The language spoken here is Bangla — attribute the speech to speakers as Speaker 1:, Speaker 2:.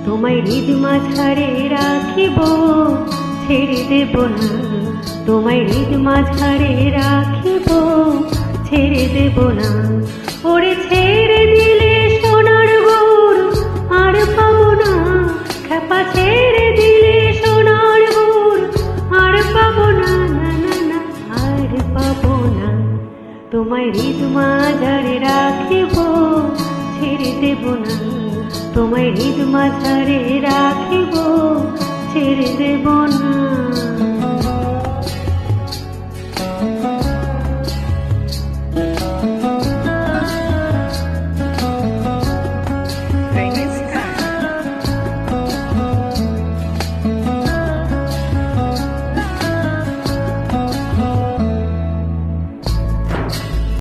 Speaker 1: তোমায় হৃদ মাঝারে রাখিব, ছেড়ে দেব না। তোমায় হৃদ মাঝারে রাখিব, ছেড়ে দেব না। ওরে ছেড়ে দিলে সোনার গৌর আর পাবো না, খেপা ছেড়ে দিলে সোনার গৌর আর পাবো না, না না না আর পাবো না। তোমায় হৃদ মাঝারে রাখিব, ছেড়ে দেব না। তোমায় হৃদ মাঝারে রাখিব, ছেড়ে দেব না।